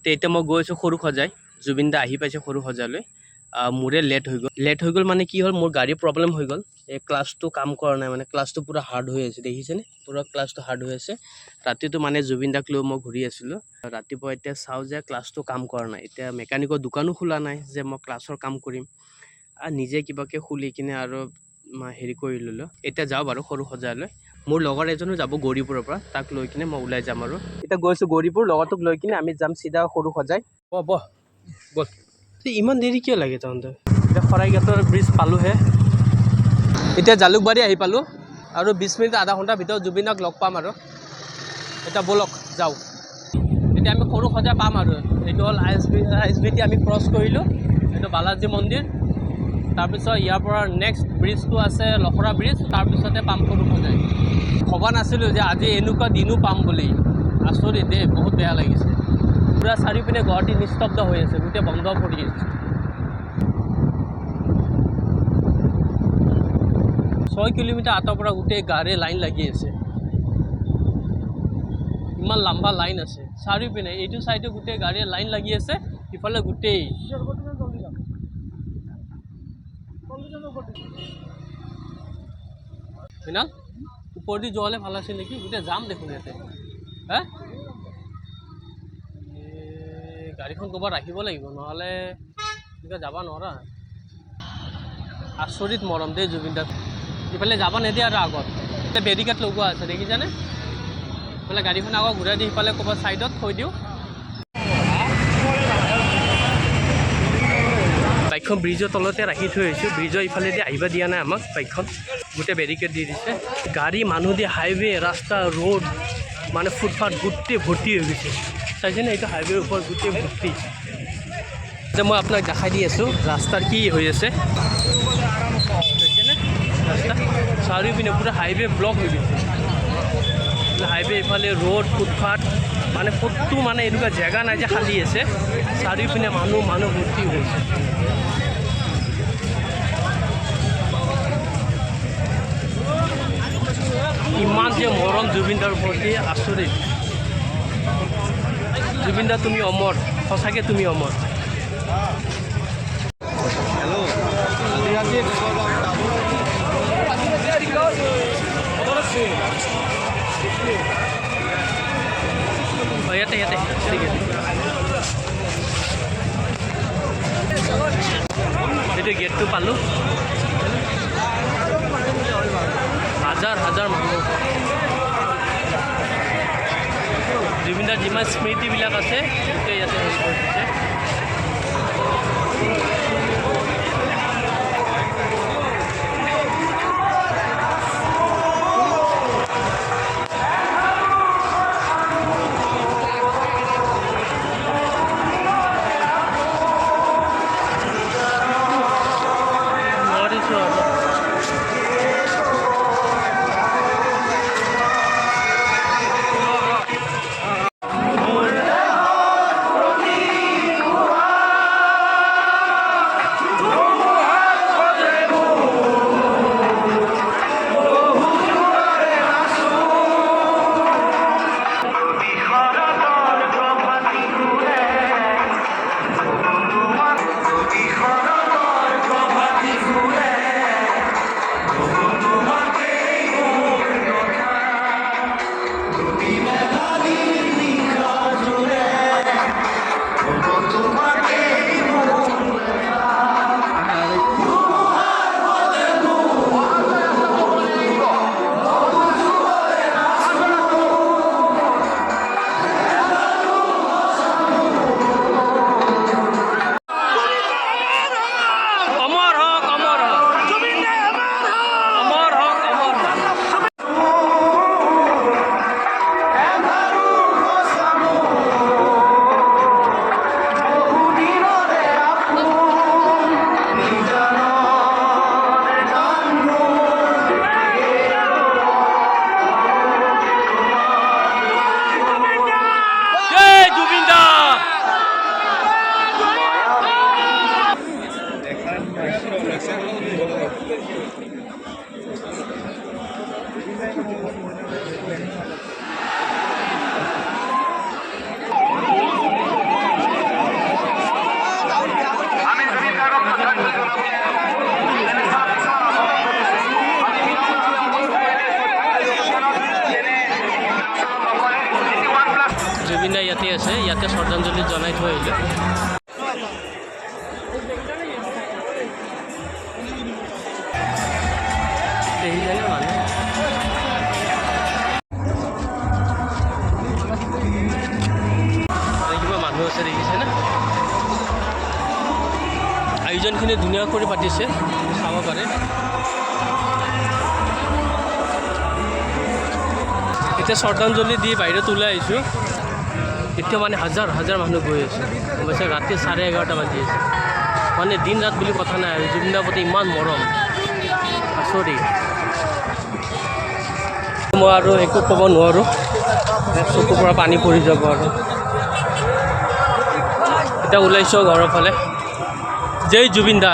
তো এতিয়া মই গৈ আছোঁ সৰু সজাই, জুবিন দা আহি পাইছে সৰু সজালৈ। মোৰে লেট হৈ গ'ল মানে কি হ'ল, মোৰ গাড়ীৰ প্ৰব্লেম হৈ গ'ল। এই ক্লাছটো কাম কৰা নাই, মানে ক্লাছটো পূৰা হাৰ্ড হৈ আছে, দেখিছেনে? পূৰা ক্লাছটো হাৰ্ড হৈ আছে। ৰাতিটো মানে জুবিন দাক লৈ মই ঘূৰি আছিলোঁ। ৰাতিপুৱা এতিয়া চাওঁ যে ক্লাছটো কাম কৰা নাই। এতিয়া মেকানিকৰ দোকানো খোলা নাই যে মই ক্লাছৰ কাম কৰিম। নিজে কিবাকৈ খুলি কিনে আৰু হেৰি কৰি ল'লোঁ। এতিয়া যাওঁ বাৰু সৰু সজাইলৈ। মোৰ লগৰ এজনো যাব গৌৰীপুৰৰ পৰা, তাক লৈ কিনে মই ওলাই যাম আৰু। এতিয়া গৈছোঁ গৌৰীপুৰ, লগৰটোক লৈ কিনে আমি যাম চিধা সৰু সজাই। ব'ল ইমান দেৰি কিয় লাগে তহঁতে? এতিয়া শৰাইঘাটৰ ব্ৰিজ পালোঁহে। এতিয়া জালুকবাৰী আহি পালোঁ আৰু 20 মিনিট আধা ঘণ্টাৰ ভিতৰত জুবিনক লগ পাম আৰু। এতিয়া ব'লক যাওঁ। এতিয়া আমি সৰু সজাই পাম আৰু। এইটো হ'ল ISBT আমি ক্ৰছ কৰিলোঁ। এইটো বালাজী মন্দিৰ। তাৰপিছত ইয়াৰ পৰা নেক্সট ব্ৰিজটো আছে লখৰা ব্ৰিজ, তাৰপিছতে পাম সৰু সজাই। ভবা নাছিলোঁ যে আজি এনেকুৱা দিনো পাম বুলি। আচৰিত দেই, বহুত বেয়া লাগিছে। পূৰা চাৰিওপিনে গুৱাহাটী নিস্তব্ধ হৈ আছে, গোটেই বন্ধ পৰি আছে। 6 কিলোমিটাৰ আঁতৰ পৰা গোটেই গাড়ীৰ লাইন লাগি আছে। ইমান লম্বা লাইন আছে চাৰিওপিনে, এইটো চাইডে গোটেই গাড়ীৰ লাইন লাগি আছে, ইফালে গোটেই। না ওপৰেদি যোৱালে ভাল আছিল নেকি? গোটেই যাম দেখোন ইয়াতে। গাড়ীখন ক'ৰবাত ৰাখিব লাগিব, নহ'লে এনেকৈ যাব নোৱাৰা। আচৰিত মৰম দেই জুবিন দাক। ইফালে যাব নিদিয়ে আৰু আগত এতিয়া বেৰিকেড লগোৱা আছে, দেখিছানে? ইফালে গাড়ীখন আগত ঘূৰাই দি সিফালে ক'ৰবাত ছাইডত থৈ দিওঁ। বাইকখন ব্ৰিজৰ তলতে ৰাখি থৈ আহিছোঁ। ব্ৰিজৰ ইফালেদি আহিব দিয়া নাই আমাক বাইকখন, গোটেই বেৰিকেড দি দিছে। গাড়ী মানুহ দি হাইৱে, ৰাস্তা, ৰোড, মানে ফুটপাথ গোটেই ভৰ্তি হৈ গৈছে। চাইছেনে? এইটো হাইৱেৰ ওপৰত গোটেই ভৰ্তি। যে মই আপোনাক দেখাই দি আছোঁ ৰাস্তাৰ কি হৈ আছে। চাইছেনে? ৰাস্তা চাৰিওপিনে পূৰা হাইৱে ব্লক হৈ গৈছে। হাইৱে ইফালে ৰোড, ফুটপাথ, মানে ক'তো মানে এনেকুৱা জেগা নাই যে খালী আছে। চাৰিওপিনে মানুহ ভৰ্তি হৈছে। ইমান যে মৰম জুবিনদাৰ প্ৰতি, আচৰিত। জুবিনদা তুমি অমৰ, সঁচাকৈ তুমি অমৰ। ইয়াতে ঠিক আছে। এইটো গেটটো পালোঁ। হাজাৰ মানুহ। জুবিনদাৰ যিমান স্মৃতিবিলাক আছে গোটেই ইয়াতে হেৰি কৰি দিছে। এতিয়া শ্ৰদ্ধাঞ্জলি জনাই থৈ আহিলোঁ। দেখিছেনে মানুহ কিবা মানুহ আছে দেখিছেনে? আয়োজনখিনি ধুনীয়া কৰি পাতিছে, চাব পাৰে। এতিয়া শ্ৰদ্ধাঞ্জলি দি বাহিৰত ওলাই আহিছোঁ। এতিয়া মানে হাজাৰ হাজাৰ মানুহ গৈ আছে। অৱশ্যে ৰাতি 11:30 বাজি আছে। মানে দিন ৰাত বুলি কথা নাই আৰু জুবিন দাৰ প্ৰতি ইমান মৰম, আচৰিত। মই আৰু একো ক'ব নোৱাৰোঁ, চকুৰ পৰা পানী পৰি যাব আৰু। এতিয়া ওলাইছোঁ ঘৰৰ ফালে। জয় জুবিন দা।